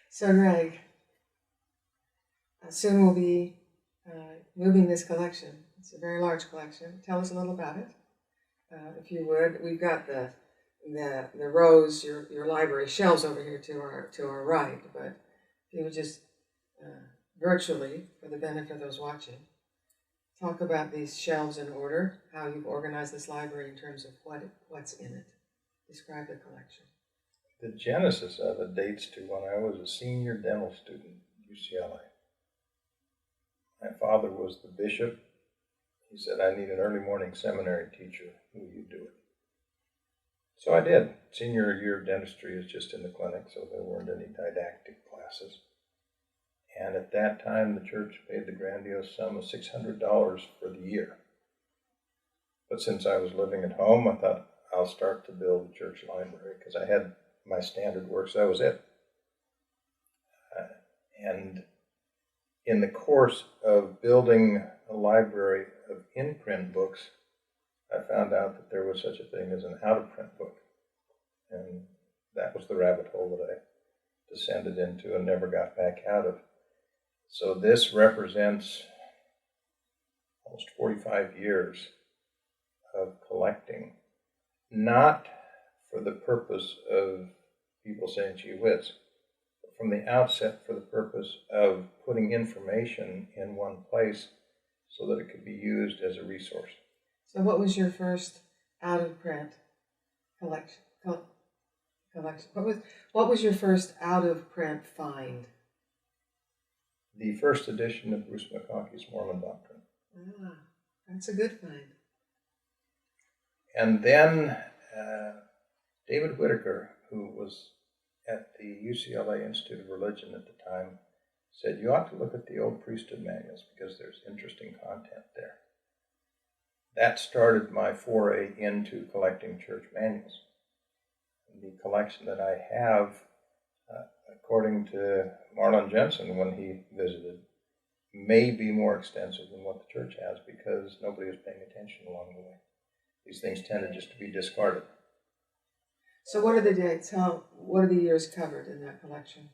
So, Greg, soon we'll be moving this collection. It's a very large collection. Tell us a little about it, if you would. We've got the rows, your library shelves over here to our right, but if you would just virtually, for the benefit of those watching, talk about these shelves in order, how you've organized this library in terms of what's in it. Describe the collection. The genesis of it dates to when I was a senior dental student at UCLA. My father was the bishop. He said, I need an early morning seminary teacher. Will you do it? So I did. Senior year of dentistry is just in the clinic, so there weren't any didactic classes. And at that time, the church paid the grandiose sum of $600 for the year. But since I was living at home, I thought I'll start to build a church library because I had my standard works. That was it. And in the course of building a library of in-print books, I found out that there was such a thing as an out-of-print book. And that was the rabbit hole that I descended into and never got back out of. So this represents almost 45 years of collecting, not for the purpose of people saying gee whiz, but from the outset for the purpose of putting information in one place so that it could be used as a resource. So what was your first out-of-print collection? What was your first out-of-print find? The first edition of Bruce Mckay's Mormon Doctrine. Ah, that's a good find. And then David Whitaker, who was at the UCLA Institute of Religion at the time, said, you ought to look at the old Priesthood Manuals because there's interesting content there. That started my foray into collecting church manuals. The collection that I have, according to Marlon Jensen when he visited, may be more extensive than what the church has because nobody is paying attention along the way. These things tended just to be discarded. So what are the dates? What are the years covered in that collection?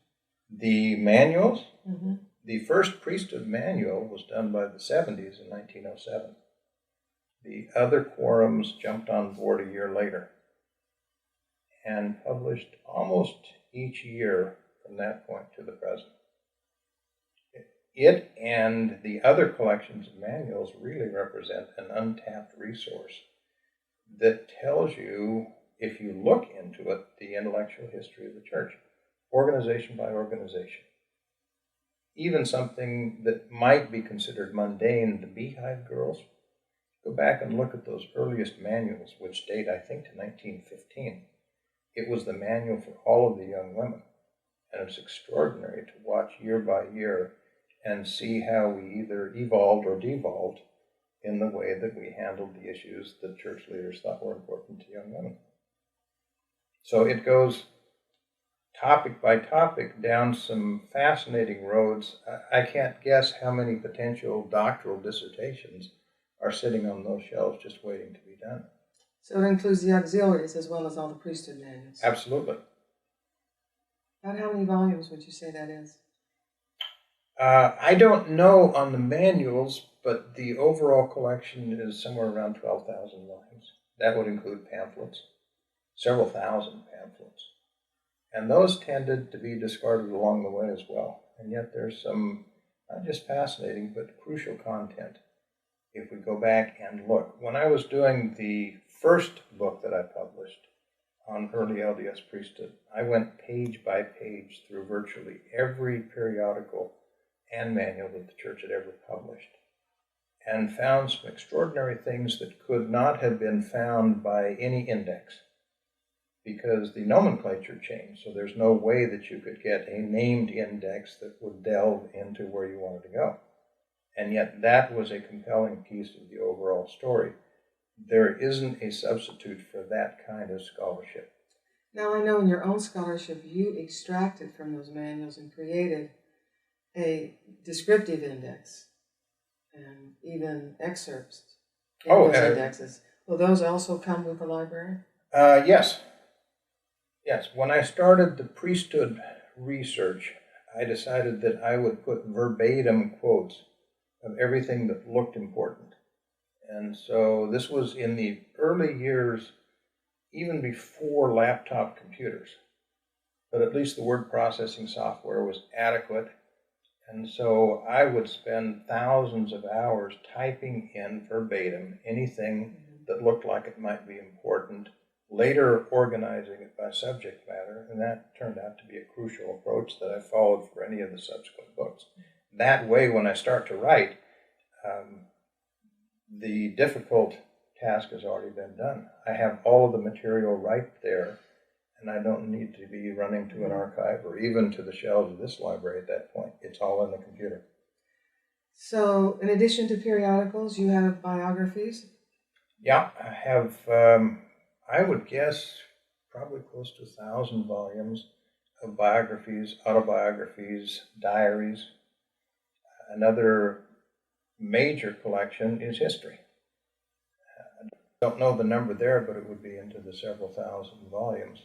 The manuals? Mm-hmm. The first Priesthood Manual was done by the 70s in 1907. The other quorums jumped on board a year later and published almost each year from that point to the present. It and the other collections of manuals really represent an untapped resource that tells you, if you look into it, the intellectual history of the church, organization by organization. Even something that might be considered mundane, the Beehive Girls, go back and look at those earliest manuals, which date, I think, to 1915. It was the manual for all of the young women. And it's extraordinary to watch year by year and see how we either evolved or devolved in the way that we handled the issues that church leaders thought were important to young women. So it goes topic by topic down some fascinating roads. I can't guess how many potential doctoral dissertations are sitting on those shelves just waiting to be done. So it includes the auxiliaries as well as all the priesthood manuals? Absolutely. About how many volumes would you say that is? I don't know on the manuals, but the overall collection is somewhere around 12,000 volumes. That would include pamphlets, several thousand pamphlets. And those tended to be discarded along the way as well. And yet there's some, not just fascinating, but crucial content if we go back and look. When I was doing the first book that I published on early LDS priesthood, I went page by page through virtually every periodical and manual that the church had ever published and found some extraordinary things that could not have been found by any index because the nomenclature changed. So there's no way that you could get a named index that would delve into where you wanted to go. And yet that was a compelling piece of the overall story. There isn't a substitute for that kind of scholarship. Now, I know in your own scholarship, you extracted from those manuals and created a descriptive index and even excerpts in those indexes. Will those also come with the library? Yes. Yes. When I started the priesthood research, I decided that I would put verbatim quotes of everything that looked important. And so this was in the early years, even before laptop computers. But at least the word processing software was adequate. And so I would spend thousands of hours typing in verbatim anything that looked like it might be important, later organizing it by subject matter, and that turned out to be a crucial approach that I followed for any of the subsequent books. That way, when I start to write, the difficult task has already been done. I have all of the material right there, and I don't need to be running to an archive or even to the shelves of this library at that point. It's all in the computer. So, in addition to periodicals, you have biographies? Yeah, I have, I would guess, probably close to 1,000 volumes of biographies, autobiographies, diaries. Another major collection is history. I don't know the number there, but it would be into the several thousand volumes.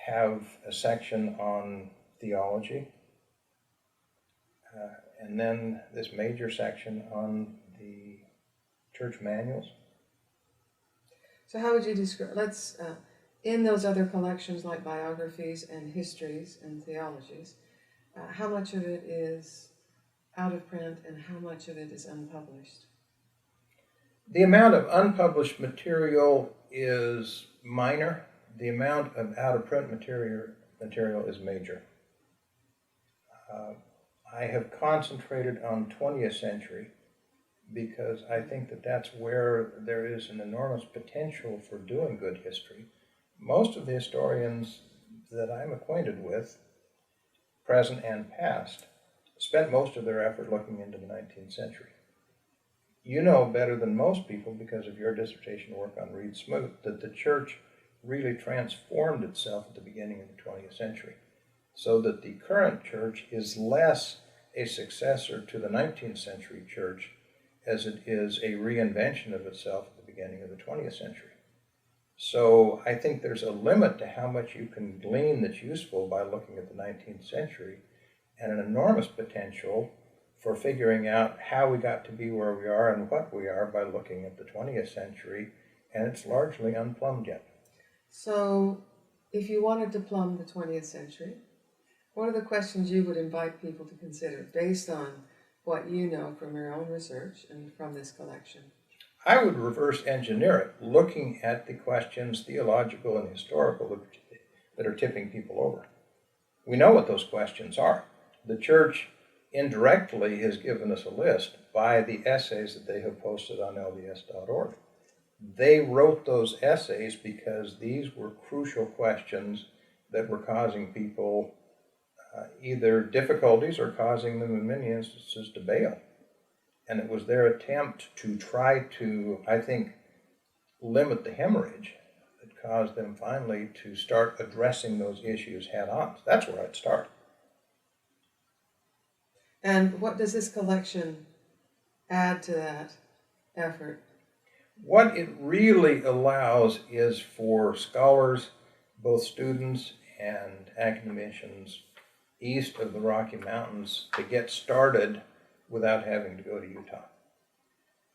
Have a section on theology, and then this major section on the church manuals. So how would you describe, in those other collections like biographies and histories and theologies, how much of it is out of print and how much of it is unpublished? The amount of unpublished material is minor. The amount of out-of-print material is major. I have concentrated on 20th century because I think that that's where there is an enormous potential for doing good history. Most of the historians that I'm acquainted with, present and past, spent most of their effort looking into the 19th century. You know better than most people, because of your dissertation work on Reed Smoot, that the church really transformed itself at the beginning of the 20th century, so that the current church is less a successor to the 19th century church as it is a reinvention of itself at the beginning of the 20th century. So I think there's a limit to how much you can glean that's useful by looking at the 19th century, and an enormous potential for figuring out how we got to be where we are and what we are by looking at the 20th century, and it's largely unplumbed yet. So, if you wanted to plumb the 20th century, what are the questions you would invite people to consider based on what you know from your own research and from this collection? I would reverse engineer it, looking at the questions, theological and historical, that are tipping people over. We know what those questions are. The church indirectly has given us a list by the essays that they have posted on lds.org. They wrote those essays because these were crucial questions that were causing people either difficulties or causing them in many instances to bail. And it was their attempt to try to, I think, limit the hemorrhage that caused them finally to start addressing those issues head on. So that's where I'd start. And what does this collection add to that effort? What it really allows is for scholars, both students and academicians east of the Rocky Mountains, to get started without having to go to Utah.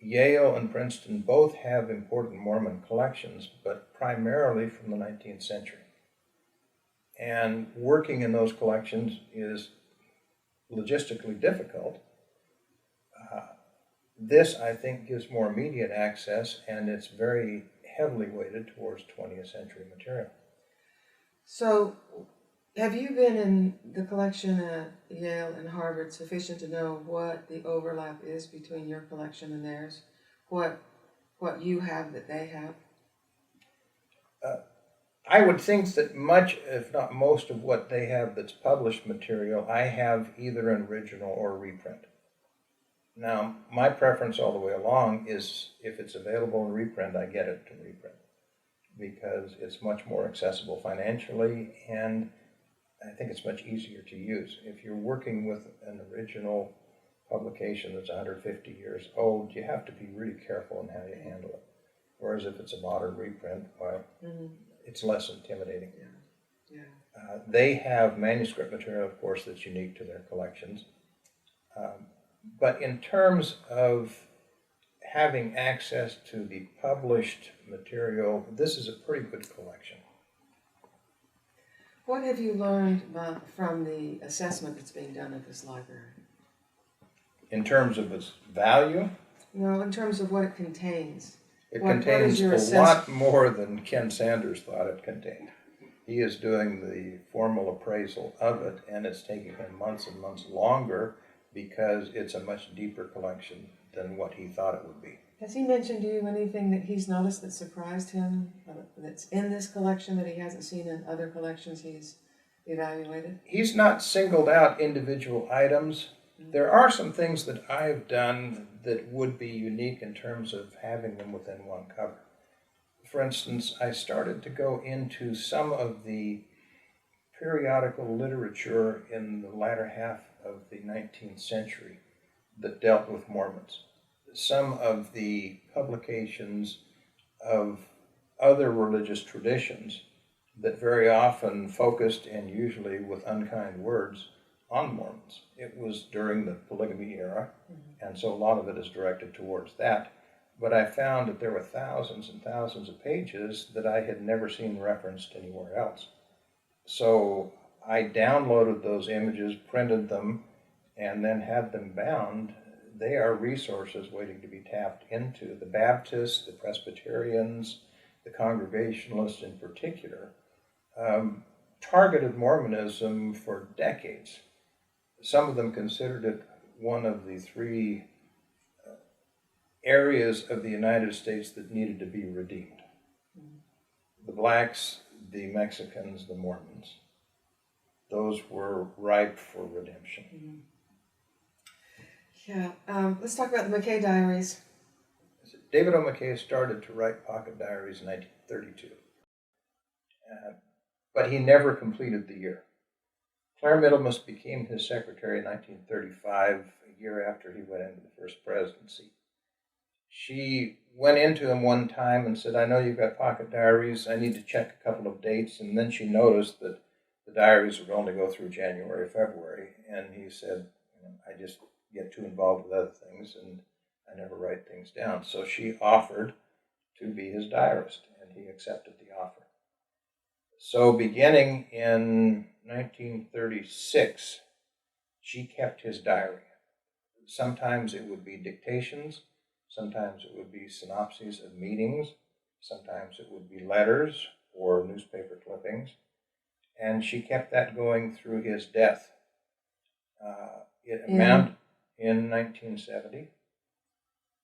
Yale and Princeton both have important Mormon collections, but primarily from the 19th century. And working in those collections is logistically difficult. This, I think, gives more immediate access, and it's very heavily weighted towards 20th century material. So, have you been in the collection at Yale and Harvard sufficient to know what the overlap is between your collection and theirs? What you have that they have? I would think that much, if not most, of what they have that's published material, I have either an original or a reprint. Now, my preference all the way along is if it's available in reprint, I get it to reprint, because it's much more accessible financially, and I think it's much easier to use. If you're working with an original publication that's 150 years old, you have to be really careful in how you handle it. Whereas if it's a modern reprint, well, it's less intimidating. Yeah. they have manuscript material, of course, that's unique to their collections. But in terms of having access to the published material, this is a pretty good collection. What have you learned from the assessment that's being done at this library? In terms of its value? No, in terms of what it contains. It What contains is a lot more than Ken Sanders thought it contained. He is doing the formal appraisal of it, and it's taking him months and months longer because it's a much deeper collection than what he thought it would be. Has he mentioned to you anything that he's noticed that surprised him, that's in this collection that he hasn't seen in other collections he's evaluated? He's not singled out individual items. There are some things that I've done that would be unique in terms of having them within one cover. For instance, I started to go into some of the periodical literature in the latter half of the 19th century that dealt with Mormons. Some of the publications of other religious traditions that very often focused, and usually with unkind words, on Mormons. It was during the polygamy era, and so a lot of it is directed towards that. But I found that there were thousands and thousands of pages that I had never seen referenced anywhere else. So I downloaded those images, printed them, and then had them bound. They are resources waiting to be tapped into. The Baptists, the Presbyterians, the Congregationalists in particular, targeted Mormonism for decades. Some of them considered it one of the three areas of the United States that needed to be redeemed. The blacks, the Mexicans, the Mormons. Those were ripe for redemption. Yeah, let's talk about the Mckay Diaries. David O. Mckay started to write pocket diaries in 1932, but he never completed the year. Claire Middlemas became his secretary in 1935, a year after he went into the first presidency. She went into him one time and said, I know you've got pocket diaries, I need to check a couple of dates, and then she noticed that the diaries would only go through January, February, and he said, I just get too involved with other things and I never write things down. So she offered to be his diarist, and he accepted the offer. So beginning in 1936, she kept his diary. Sometimes it would be dictations, sometimes it would be synopses of meetings, sometimes it would be letters or newspaper clippings, and she kept that going through his death. It amounted in 1970.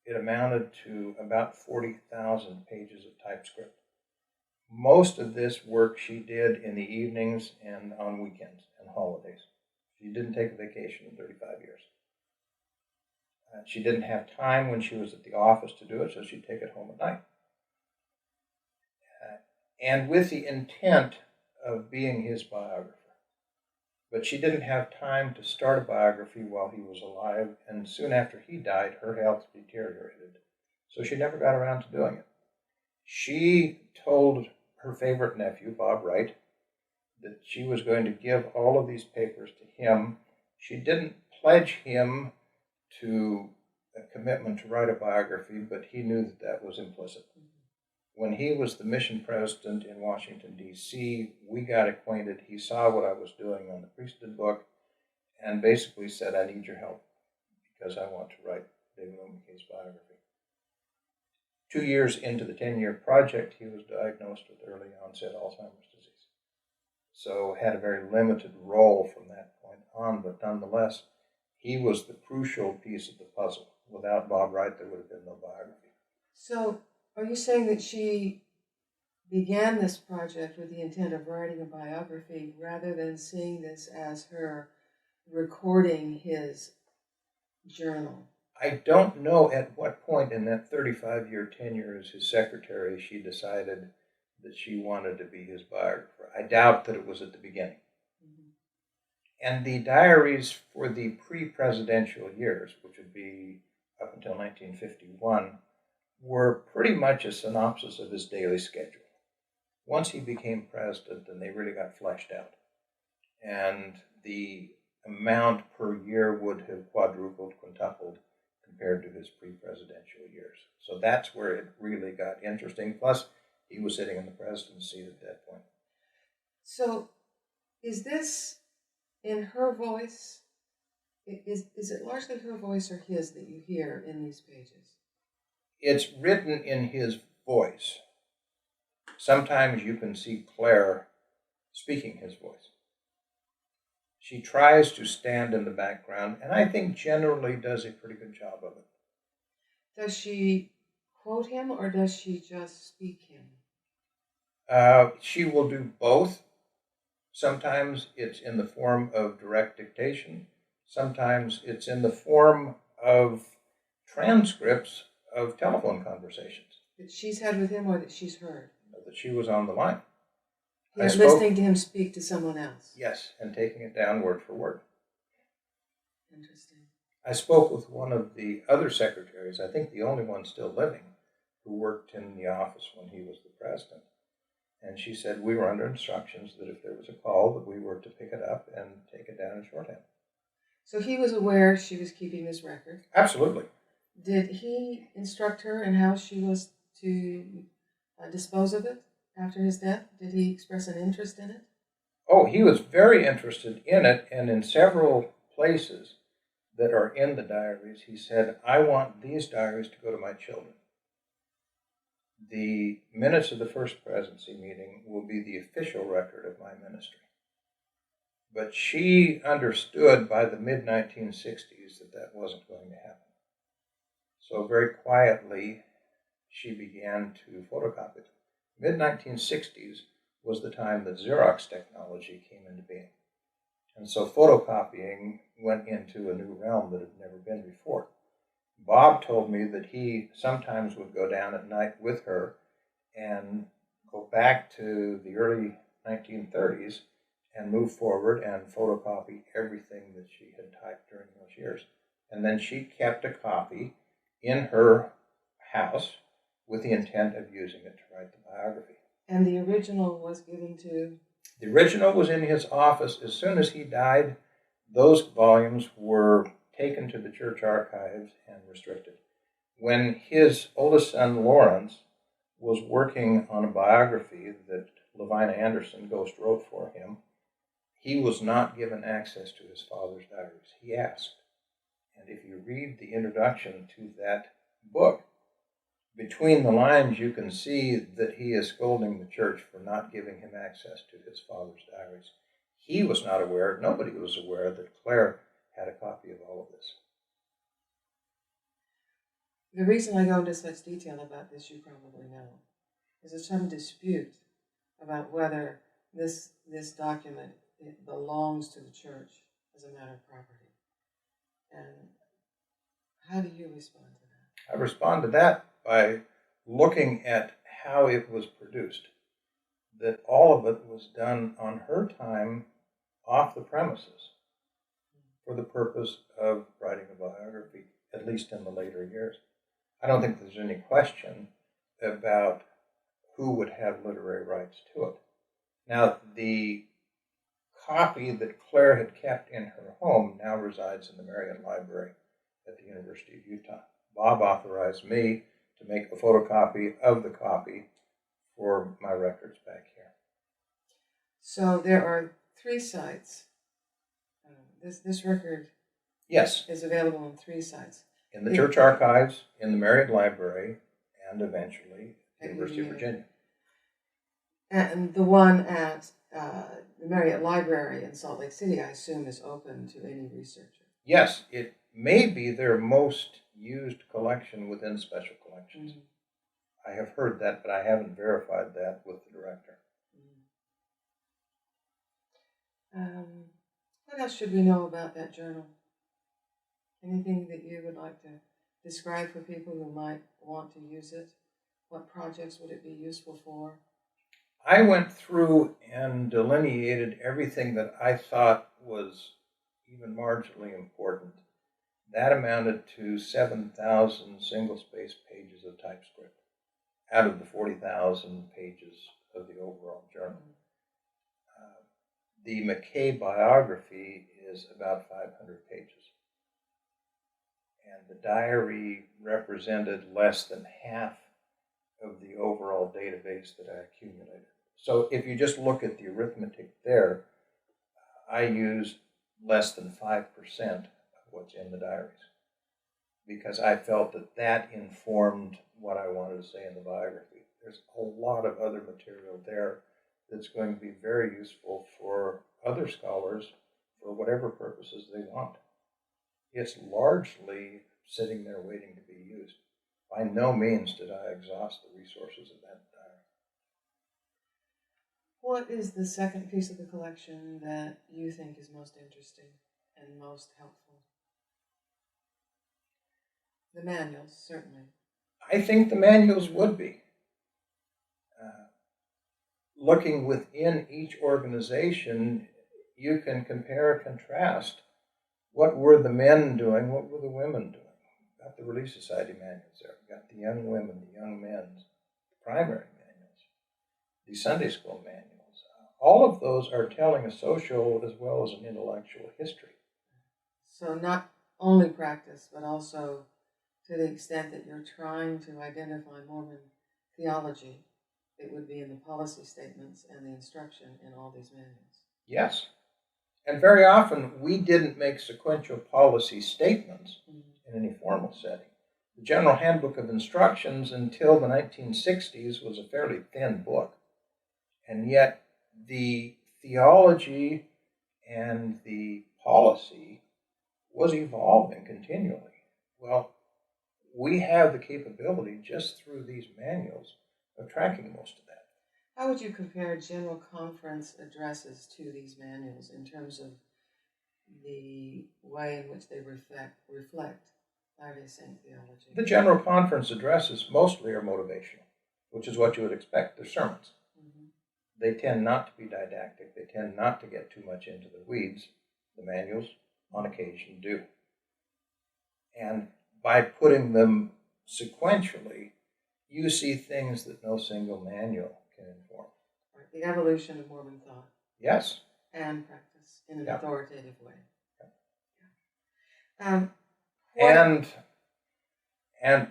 It amounted to about 40,000 pages of typescript. Most of this work she did in the evenings and on weekends and holidays. She didn't take a vacation in 35 years. She didn't have time when she was at the office to do it, so she'd take it home at night. And with the intent of being his biographer. But she didn't have time to start a biography while he was alive, and soon after he died, her health deteriorated. So she never got around to doing it. She told her favorite nephew, Bob Wright, that she was going to give all of these papers to him. She didn't pledge him to a commitment to write a biography, but he knew that that was implicit. When he was the mission president in Washington, D.C., we got acquainted. He saw what I was doing on the Priesthood book and basically said, I need your help because I want to write David O. Mckay's biography. 2 years into the 10-year project, he was diagnosed with early onset Alzheimer's disease. So had a very limited role from that point on, but nonetheless, he was the crucial piece of the puzzle. Without Bob Wright, there would have been no biography. So are you saying that she began this project with the intent of writing a biography rather than seeing this as her recording his journal? I don't know at what point in that 35-year tenure as his secretary she decided that she wanted to be his biographer. I doubt that it was at the beginning. And the diaries for the pre-presidential years, which would be up until 1951, were pretty much a synopsis of his daily schedule. Once he became president, then they really got fleshed out. and the amount per year would have quadrupled, quintupled compared to his pre-presidential years. So that's where it really got interesting. Plus, he was sitting in the presidency at that point. So, is this in her voice? Is it largely her voice or his that you hear in these pages? It's written in his voice. Sometimes you can see Claire speaking his voice. She tries to stand in the background, and I think generally does a pretty good job of it. Does she quote him or does she just speak him? She will do both. Sometimes it's in the form of direct dictation. Sometimes it's in the form of transcripts of telephone conversations. That she's had with him or that she's heard? That she was on the line. Yeah, listening to him speak to someone else. Yes, and taking it down word for word. Interesting. I spoke with one of the other secretaries, I think the only one still living, who worked in the office when he was the president. And she said we were under instructions that if there was a call that we were to pick it up and take it down in shorthand. So he was aware she was keeping this record? Absolutely. Did he instruct her in how she was to dispose of it after his death? Did he express an interest in it? Oh, he was very interested in it, and in several places that are in the diaries, he said, I want these diaries to go to my children. The minutes of the first presidency meeting will be the official record of my ministry. But she understood by the mid-1960s that that wasn't going to happen. So very quietly, she began to photocopy them. Mid-1960s was the time that Xerox technology came into being. And so photocopying went into a new realm that had never been before. Bob told me that he sometimes would go down at night with her and go back to the early 1930s and move forward and photocopy everything that she had typed during those years. And then she kept a copy in her house with the intent of using it to write the biography. And the original was given to? The original was in his office. As soon as he died, those volumes were taken to the church archives and restricted. When his oldest son, Lawrence, was working on a biography that Levina Anderson ghost wrote for him, he was not given access to his father's diaries. He asked. And if you read the introduction to that book, between the lines you can see that he is scolding the church for not giving him access to his father's diaries. He was not aware, nobody was aware that Claire had a copy of all of this. The reason I go into such detail about this, you probably know, is there's some dispute about whether this document belongs to the church as a matter of property. And how do you respond to that? I respond to that by looking at how it was produced. That all of it was done on her time off the premises for the purpose of writing a biography, at least in the later years. I don't think there's any question about who would have literary rights to it. Now, the copy that Claire had kept in her home now resides in the Marion Library at the University of Utah. Bob authorized me to make a photocopy of the copy for my records back here. So there are 3 sites. This record Yes. is available on 3 sites. In the church archives, in the Marion Library, and eventually at the University of Virginia. And the one at the Marriott Library in Salt Lake City, I assume, is open to any researcher. Yes, it may be their most used collection within special collections. Mm-hmm. I have heard that, but I haven't verified that with the director. What else should we know about that journal? Anything that you would like to describe for people who might want to use it? What projects would it be useful for? I went through and delineated everything that I thought was even marginally important. That amounted to 7,000 single-space pages of typescript out of the 40,000 pages of the overall journal. the Mckay biography is about 500 pages. And the diary represented less than half of the overall database that I accumulated. So if you just look at the arithmetic there, I used less than 5% of what's in the diaries, because I felt that that informed what I wanted to say in the biography. There's a lot of other material there that's going to be very useful for other scholars for whatever purposes they want. It's largely sitting there waiting to be used. By no means did I exhaust the resources of that diary. What is the second piece of the collection that you think is most interesting and most helpful? The manuals, certainly. I think the manuals would be. Looking within each organization, you can compare and contrast. What were the men doing? What were the women doing? We've got the Relief Society manuals there. We've got the young women, the young men, the primary manuals, the Sunday school manuals. All of those are telling a social as well as an intellectual history. So not only practice, but also to the extent that you're trying to identify Mormon theology, it would be in the policy statements and the instruction in all these manuals. Yes. And very often we didn't make sequential policy statements in any formal setting. The General Handbook of Instructions until the 1960s was a fairly thin book. And yet the theology and the policy was evolving continually. Well, we have the capability just through these manuals of tracking most of that. How would you compare general conference addresses to these manuals in terms of the way in which they reflect Latter-day Saint theology? The general conference addresses mostly are motivational, which is what you would expect. They're sermons. They tend not to be didactic. They tend not to get too much into the weeds. The manuals, on occasion, do. And by putting them sequentially, you see things that no single manual can inform. Right. The evolution of Mormon thought. Yes. And practice in an authoritative way. And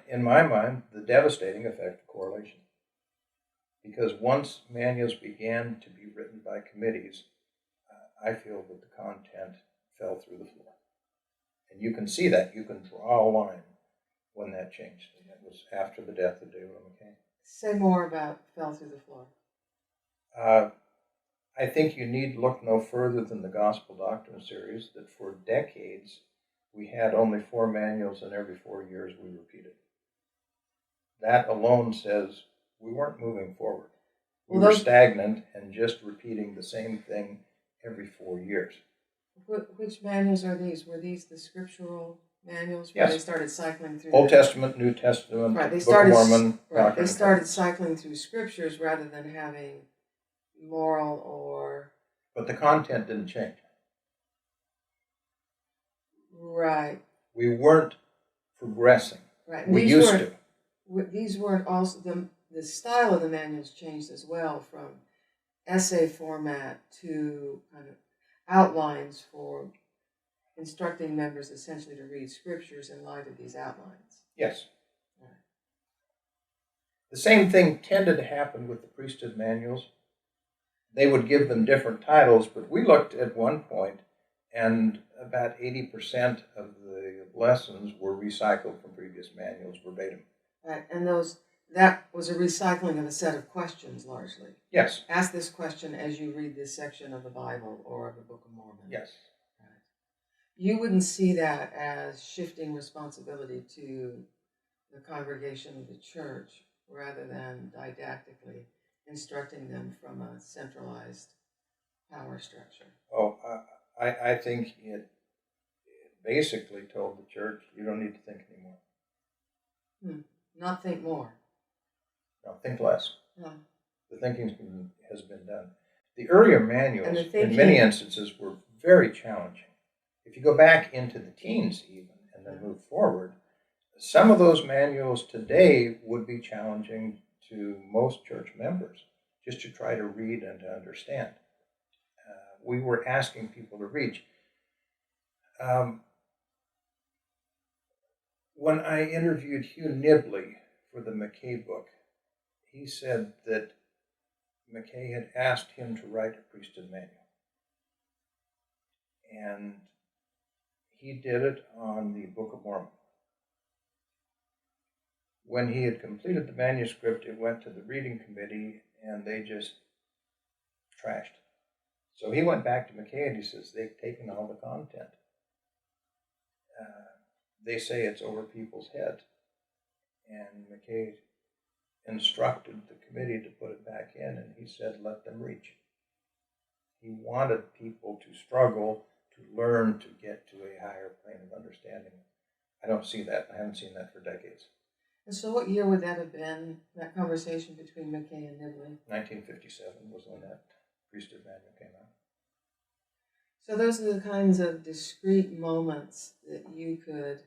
in my mind, the devastating effect of correlation. Because once manuals began to be written by committees, I feel that the content fell through the floor. And you can see that. You can draw a line when that changed. And it was after the death of David Mckay. Say more about fell through the floor. I think you need look no further than the Gospel Doctrine series, that for decades we had only 4 manuals, and every 4 years we repeated. That alone says we weren't moving forward. We were stagnant and just repeating the same thing every 4 years. Which manuals are these? Were these the Scriptural Manuals? Yes. They started cycling through Old Testament, New Testament, right. Book of Mormon. Right. They started cycling through scriptures rather than having moral or... But the content didn't change. Right. We weren't progressing. Right. We used to. These weren't also... The style of the manuals changed as well, from essay format to kind of outlines for instructing members essentially to read scriptures in light of these outlines. Yes. Right. The same thing tended to happen with the Priesthood Manuals. They would give them different titles, but we looked at one point and about 80% of the lessons were recycled from previous manuals verbatim. Right, and that was a recycling of a set of questions, largely. Yes. Ask this question as you read this section of the Bible or of the Book of Mormon. Yes. Right. You wouldn't see that as shifting responsibility to the congregation of the church, rather than didactically instructing them from a centralized power structure. Oh, I think it basically told the church, you don't need to think anymore. Not think more. No, think less. No. The thinking has been done. The earlier manuals, in many instances, were very challenging. If you go back into the teens even, and then move forward, some of those manuals today would be challenging to most church members, just to try to read and to understand. we were asking people to reach. When I interviewed Hugh Nibley for the Mckay book, he said that Mckay had asked him to write a priesthood manual. And he did it on the Book of Mormon. When he had completed the manuscript, it went to the reading committee, and they just trashed it. So he went back to Mckay and he says, they've taken all the content. They say it's over people's heads. And Mckay instructed the committee to put it back in, and he said, let them reach. He wanted people to struggle, to learn, to get to a higher plane of understanding. I don't see that. I haven't seen that for decades. And so what year would that have been, that conversation between Mckay and Nibley? 1957 was when that Priesthood Manual came out. So those are the kinds of discrete moments that you could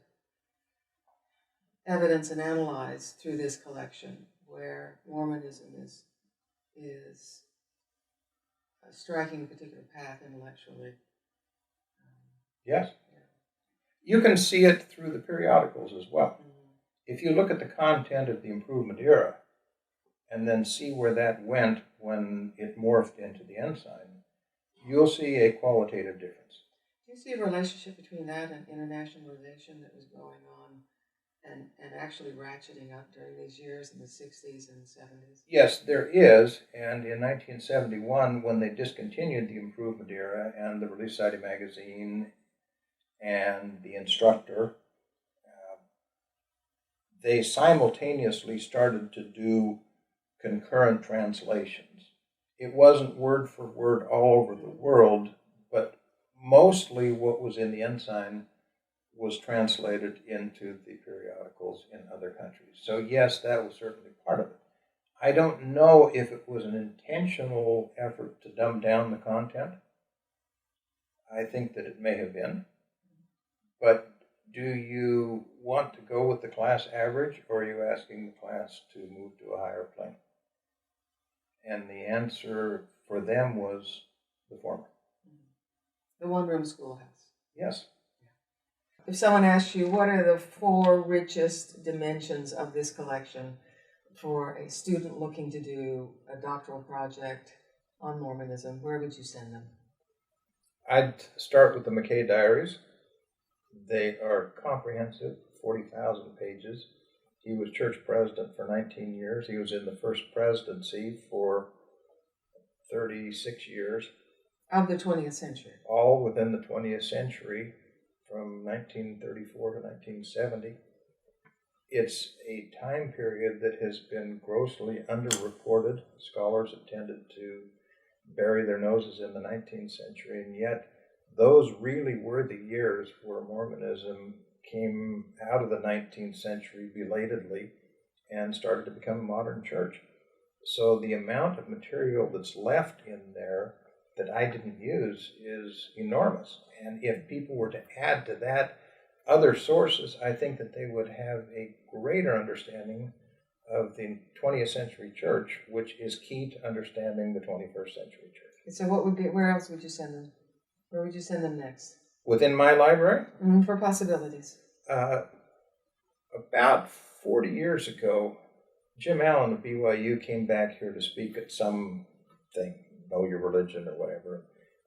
evidence and analyze through this collection, where Mormonism is striking a particular path intellectually. Yes. You can see it through the periodicals as well. If you look at the content of the Improvement Era and then see where that went when it morphed into the Ensign, you'll see a qualitative difference. Do you see a relationship between that and internationalization that was going on and actually ratcheting up during these years in the 60s and 70s? Yes, there is. And in 1971, when they discontinued the Improvement Era and the Relief Society magazine and the Instructor, they simultaneously started to do concurrent translations. It wasn't word for word all over the world, but mostly what was in the Ensign was translated into the periodicals in other countries. So yes, that was certainly part of it. I don't know if it was an intentional effort to dumb down the content. I think that it may have been. But do you want to go with the class average, or are you asking the class to move to a higher plane? And the answer for them was the former. The one-room schoolhouse. Yes. If someone asks you, what are the 4 richest dimensions of this collection for a student looking to do a doctoral project on Mormonism, where would you send them? I'd start with the Mckay Diaries. They are comprehensive, 40,000 pages. He was church president for 19 years. He was in the first presidency for 36 years. Of the 20th century. All within the 20th century, from 1934 to 1970. It's a time period that has been grossly underreported. Scholars have tended to bury their noses in the 19th century, and yet those really were the years where Mormonism came out of the 19th century belatedly and started to become a modern church. So the amount of material that's left in there that I didn't use is enormous. And if people were to add to that other sources, I think that they would have a greater understanding of the 20th century church, which is key to understanding the 21st century church. So where else would you send them? Where would you send them next? Within my library? For possibilities. About 40 years ago, Jim Allen of BYU came back here to speak at some thing, Know Your Religion or whatever.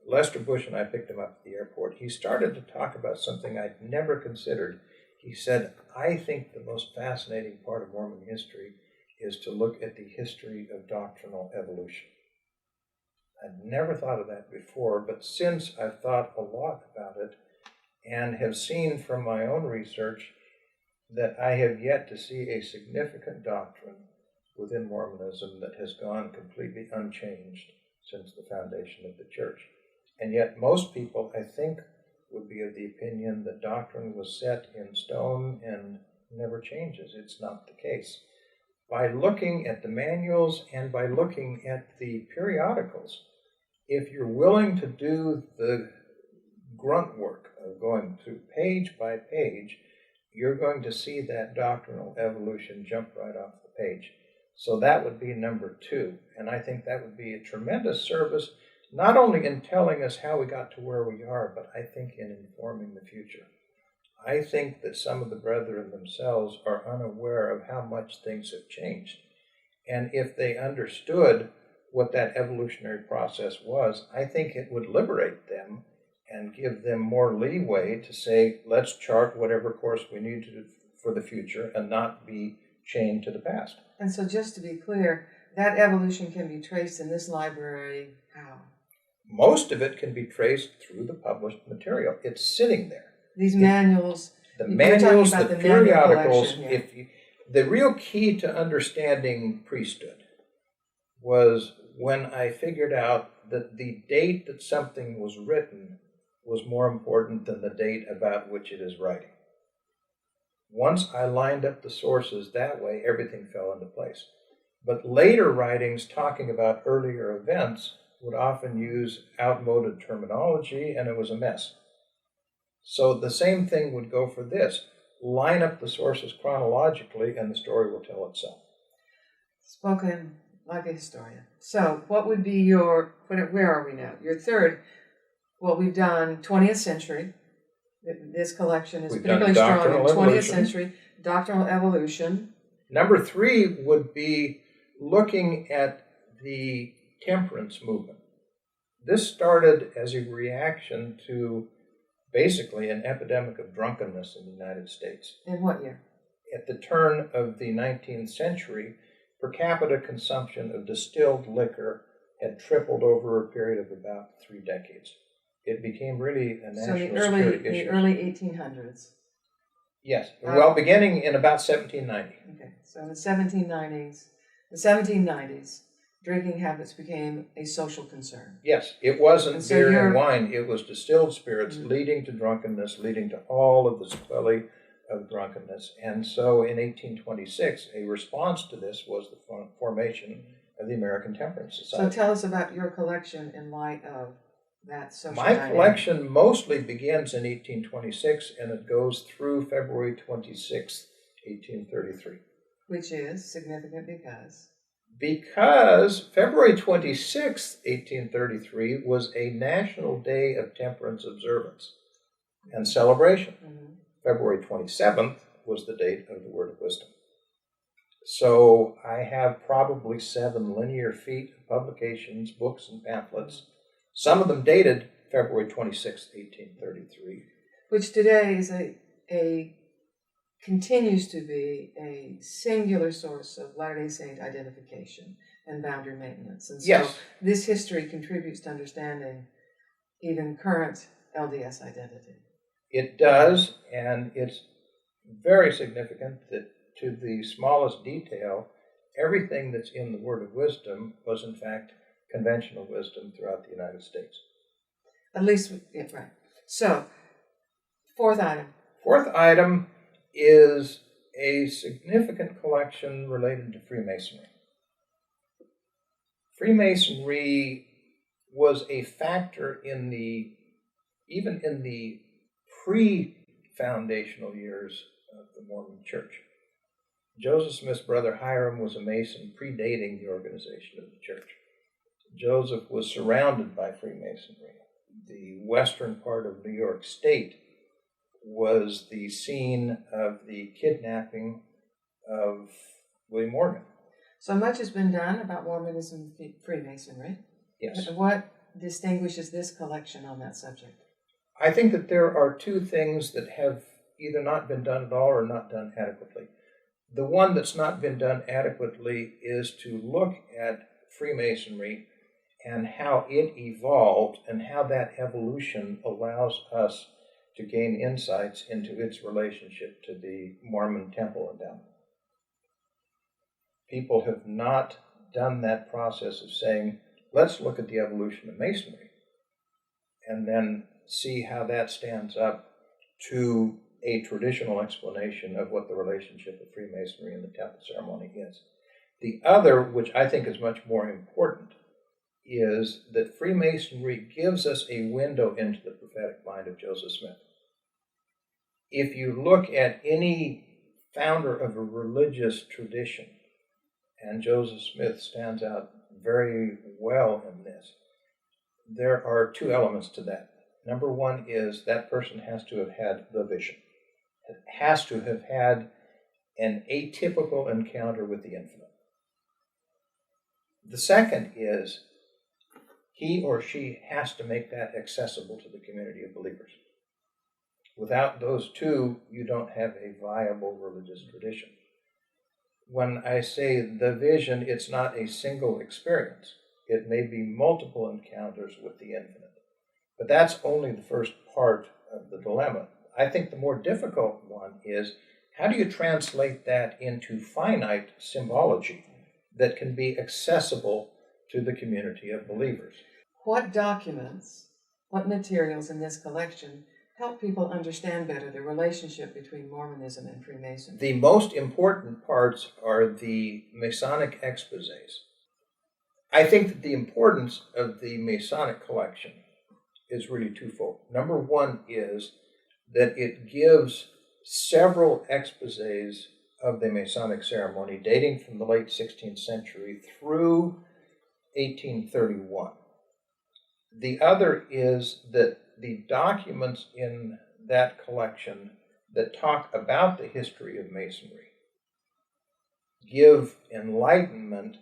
Lester Bush and I picked him up at the airport. He started to talk about something I'd never considered. He said, I think the most fascinating part of Mormon history is to look at the history of doctrinal evolution. I'd never thought of that before, but since I've thought a lot about it and have seen from my own research that I have yet to see a significant doctrine within Mormonism that has gone completely unchanged since the foundation of the church. And yet most people, I think, would be of the opinion that doctrine was set in stone and never changes. It's not the case. By looking at the manuals and by looking at the periodicals, if you're willing to do the grunt work of going through page by page, you're going to see that doctrinal evolution jump right off the page. So that would be number 2. And I think that would be a tremendous service not only in telling us how we got to where we are, but I think in informing the future. I think that some of the brethren themselves are unaware of how much things have changed. And if they understood what that evolutionary process was, I think it would liberate them and give them more leeway to say, let's chart whatever course we need to do for the future and not be chained to the past. And so just to be clear, that evolution can be traced in this library how? Most of it can be traced through the published material. It's sitting there. These manuals, The you're manuals, talking about the the manual periodicals, collection, the real key to understanding priesthood was when I figured out that the date that something was written was more important than the date about which it is writing. Once I lined up the sources that way, everything fell into place. But later writings talking about earlier events would often use outmoded terminology, and it was a mess. So the same thing would go for this. Line up the sources chronologically, and the story will tell itself. Spoken like a historian. So what would be your, where are we now? Your third, well, we've done 20th century. This collection is particularly strong in 20th century, doctrinal evolution. Number 3 would be looking at the Temperance Movement. This started as a reaction to basically an epidemic of drunkenness in the United States. In what year? At the turn of the 19th century, per capita consumption of distilled liquor had tripled over a period of about 3 decades. It became really a national security issue. The early 1800s. Yes, well, beginning in about 1790. Okay, so in the 1790s, drinking habits became a social concern. Yes, it wasn't beer and wine, it was distilled spirits leading to drunkenness, leading to all of the sequelae of drunkenness. And so in 1826, a response to this was the formation of the American Temperance Society. So tell us about your collection in light of that social My collection mostly begins in 1826 and it goes through February 26, 1833. Which is significant because? Because February 26, 1833 was a National Day of Temperance observance and celebration. February 27th was the date of the Word of Wisdom. So I have probably 7 linear feet of publications, books, and pamphlets. Some of them dated February 26, 1833. Which today is continues to be a singular source of Latter-day Saint identification and boundary maintenance. And so this history contributes to understanding even current LDS identity. It does, and it's very significant that to the smallest detail, everything that's in the Word of Wisdom was in fact conventional wisdom throughout the United States. At least, yeah, right. So, fourth item. Fourth item is a significant collection related to Freemasonry. Freemasonry was a factor even in the pre-foundational years of the Mormon Church. Joseph Smith's brother Hiram was a Mason predating the organization of the church. Joseph was surrounded by Freemasonry. The western part of New York State was the scene of the kidnapping of William Morgan. So much has been done about Mormonism and Freemasonry. Yes. What distinguishes this collection on that subject? I think that there are 2 things that have either not been done at all or not done adequately. The one that's not been done adequately is to look at Freemasonry and how it evolved and how that evolution allows us to gain insights into its relationship to the Mormon temple endowment. People have not done that process of saying, let's look at the evolution of Masonry and then see how that stands up to a traditional explanation of what the relationship of Freemasonry and the temple ceremony is. The other, which I think is much more important, is that Freemasonry gives us a window into the prophetic mind of Joseph Smith. If you look at any founder of a religious tradition, and Joseph Smith stands out very well in this, there are two elements to that. Number one is that person has to have had the vision. It has to have had an atypical encounter with the infinite. The second is he or she has to make that accessible to the community of believers. Without those two, you don't have a viable religious tradition. When I say the vision, it's not a single experience. It may be multiple encounters with the infinite. But that's only the first part of the dilemma. I think the more difficult one is, how do you translate that into finite symbology that can be accessible to the community of believers? What documents, what materials in this collection help people understand better the relationship between Mormonism and Freemasonry? The most important parts are the Masonic exposés. I think that the importance of the Masonic collection is really twofold. Number one is that it gives several exposés of the Masonic ceremony dating from the late 16th century through 1831. The other is that the documents in that collection that talk about the history of Masonry give enlightenment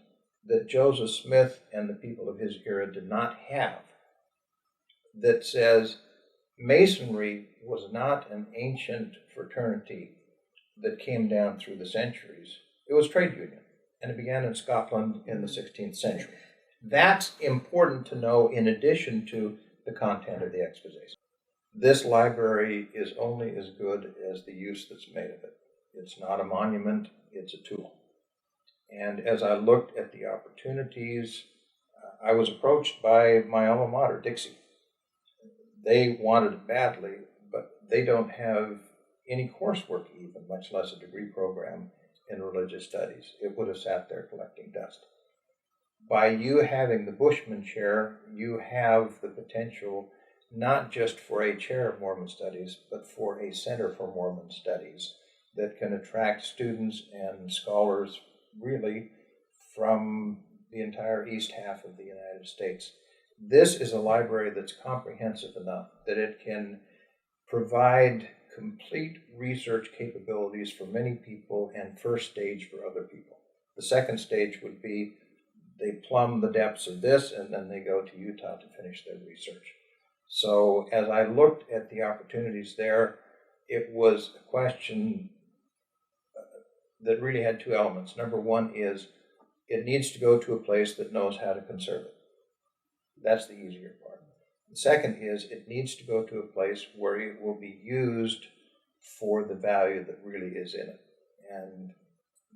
that Joseph Smith and the people of his era did not have, that says Masonry was not an ancient fraternity that came down through the centuries. It was trade union, and it began in Scotland in the 16th century. That's important to know in addition to the content of the exposés. This library is only as good as the use that's made of it. It's not a monument, it's a tool. And as I looked at the opportunities, I was approached by my alma mater, Dixie. They wanted it badly, but they don't have any coursework even, much less a degree program in religious studies. It would have sat there collecting dust. By you having the Bushman Chair, you have the potential not just for a chair of Mormon Studies, but for a Center for Mormon Studies that can attract students and scholars really from the entire east half of the United States. This is a library that's comprehensive enough that it can provide complete research capabilities for many people and first stage for other people. The second stage would be they plumb the depths of this and then they go to Utah to finish their research. So as I looked at the opportunities there, it was a question that really had two elements. Number one is it needs to go to a place that knows how to conserve it. That's the easier part. The second is it needs to go to a place where it will be used for the value that really is in it. And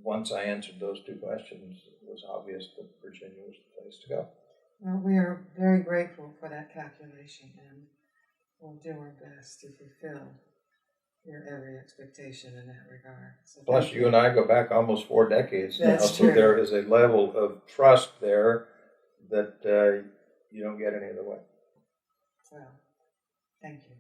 once I answered those two questions, it was obvious that Virginia was the place to go. Well, we are very grateful for that calculation, and we'll do our best to fulfill your every expectation in that regard. So plus, you and I go back almost 4 decades now, That's so true. there is a level of trust there that you don't get any other way. Well, thank you.